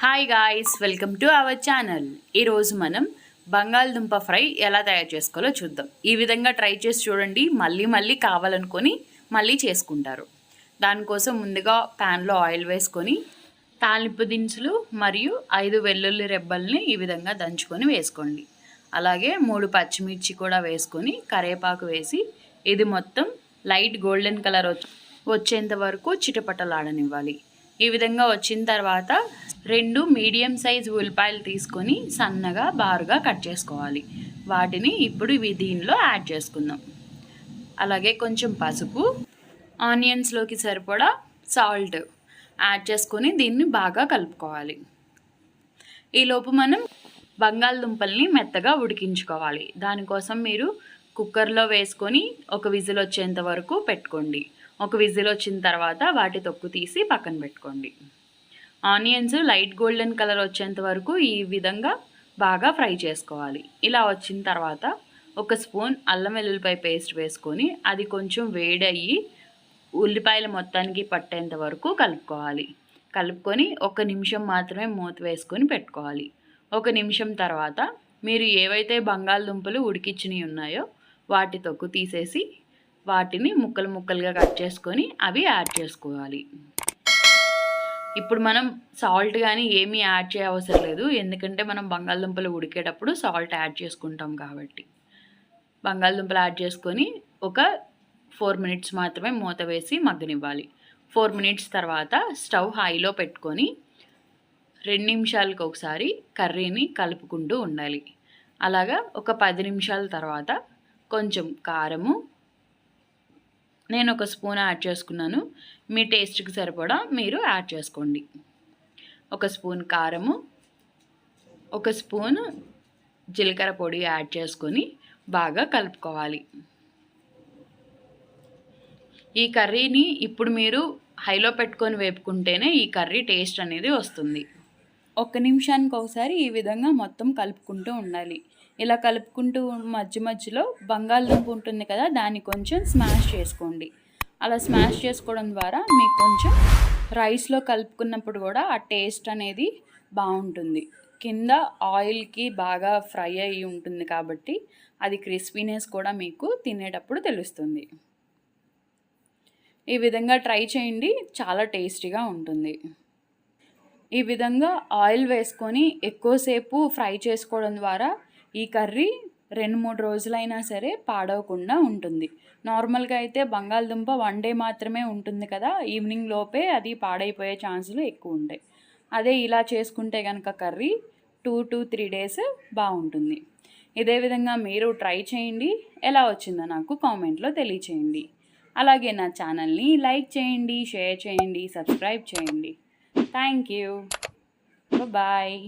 Hi guys, welcome to our channel. ఈరోజు మనం బంగాళదుంప ఫ్రై ఎలా తయారు చేసుకోవాలో చూద్దాం. ఈ విధంగా ట్రై చేసి చూడండి, మళ్ళీ కావాలనుకొని మళ్ళీ చేసుకుంటారు. దానికోసం ముందుగా ప్యాన్లో ఆయిల్ వేసుకొని తాలింపు దినుసులు మరియు 5 వెల్లుల్లి రెబ్బల్ని ఈ విధంగా దంచుకొని వేసుకోండి. అలాగే 3 పచ్చిమిర్చి కూడా వేసుకొని కరివేపాకు వేసి ఇది మొత్తం లైట్ గోల్డెన్ కలర్ వచ్చేంత వరకు చిటపటలాడనివ్వాలి. ఈ విధంగా వచ్చిన తర్వాత 2 మీడియం సైజ్ ఉల్లిపాయలు తీసుకొని సన్నగా బారుగా కట్ చేసుకోవాలి. వాటిని ఇప్పుడు దీనిలో యాడ్ చేసుకుందాం. అలాగే కొంచెం పసుపు, ఆనియన్స్లోకి సరిపడా సాల్ట్ యాడ్ చేసుకొని దీన్ని బాగా కలుపుకోవాలి. ఈలోపు మనం బంగాళదుంపల్ని మెత్తగా ఉడికించుకోవాలి. దానికోసం మీరు కుక్కర్లో వేసుకొని ఒక విజిల్ వచ్చేంత వరకు పెట్టుకోండి. ఒక విజిల్ వచ్చిన తర్వాత వాటి తొక్కు తీసి పక్కన పెట్టుకోండి. ఆనియన్స్ లైట్ గోల్డెన్ కలర్ వచ్చేంత వరకు ఈ విధంగా బాగా ఫ్రై చేసుకోవాలి. ఇలా వచ్చిన తర్వాత ఒక స్పూన్ అల్లం వెల్లుల్లిపాయ పేస్ట్ వేసుకొని అది కొంచెం వేడయ్యి ఉల్లిపాయలు మొత్తానికి పట్టేంత వరకు కలుపుకోవాలి. కలుపుకొని 1 నిమిషం మాత్రమే మూత వేసుకొని పెట్టుకోవాలి. 1 నిమిషం తర్వాత మీరు ఏవైతే బంగాళదుంపలు ఉడికించినవి ఉన్నాయో వాటి తొక్కు తీసేసి వాటిని ముక్కలుగా కట్ చేసుకొని అవి యాడ్ చేసుకోవాలి. ఇప్పుడు మనం సాల్ట్ కానీ ఏమీ యాడ్ చేయవసరం లేదు, ఎందుకంటే మనం బంగాళదుంపలు ఉడికేటప్పుడు సాల్ట్ యాడ్ చేసుకుంటాం కాబట్టి. బంగాళదుంపలు యాడ్ చేసుకొని ఒక 4 మినిట్స్ మాత్రమే మూత వేసి మగ్గనివ్వాలి. 4 మినిట్స్ తర్వాత స్టవ్ హైలో పెట్టుకొని 2 నిమిషాలకు ఒకసారి కర్రీని కలుపుకుంటూ ఉండాలి. అలాగా ఒక 10 నిమిషాల తర్వాత కొంచెం కారము, నేను 1 స్పూన్ యాడ్ చేసుకున్నాను, మీ టేస్ట్కి సరిపడా మీరు యాడ్ చేసుకోండి. 1 స్పూన్ కారము, 1 స్పూన్ జీలకర్ర పొడి యాడ్ చేసుకొని బాగా కలుపుకోవాలి. ఈ కర్రీని ఇప్పుడు మీరు హైలో పెట్టుకొని వేపుకుంటేనే ఈ కర్రీ టేస్ట్ అనేది వస్తుంది. 1 నిమిషానికి ఒకసారి ఈ విధంగా మొత్తం కలుపుకుంటూ ఉండాలి. ఇలా కలుపుకుంటూ మధ్యలో బంగాళదుంప ఉంటుంది కదా, దాన్ని కొంచెం స్మాష్ చేసుకోండి. అలా స్మాష్ చేసుకోవడం ద్వారా మీకు కొంచెం రైస్లో కలుపుకున్నప్పుడు కూడా ఆ టేస్ట్ అనేది బాగుంటుంది. కింద ఆయిల్కి బాగా ఫ్రై అయ్యి ఉంటుంది కాబట్టి అది క్రిస్పీనెస్ కూడా మీకు తినేటప్పుడు తెలుస్తుంది. ఈ విధంగా ట్రై చేయండి, చాలా టేస్టీగా ఉంటుంది. ఈ విధంగా ఆయిల్ వేసుకొని ఎక్కువసేపు ఫ్రై చేసుకోవడం ద్వారా ఈ కర్రీ 2-3 రోజులైనా సరే పాడవకుండా ఉంటుంది. నార్మల్గా అయితే బంగాళదుంప 1 డే మాత్రమే ఉంటుంది కదా, ఈవినింగ్ లోపే అది పాడైపోయే ఛాన్సులు ఎక్కువ ఉంటాయి. అదే ఇలా చేసుకుంటే కనుక కర్రీ 2 to 3 డేస్ బాగుంటుంది. ఇదే విధంగా మీరు ట్రై చేయండి, ఎలా వచ్చిందో నాకు కామెంట్లో తెలియచేయండి. అలాగే నా ఛానల్ని లైక్ చేయండి, షేర్ చేయండి, సబ్స్క్రైబ్ చేయండి. Thank you. బాయ్.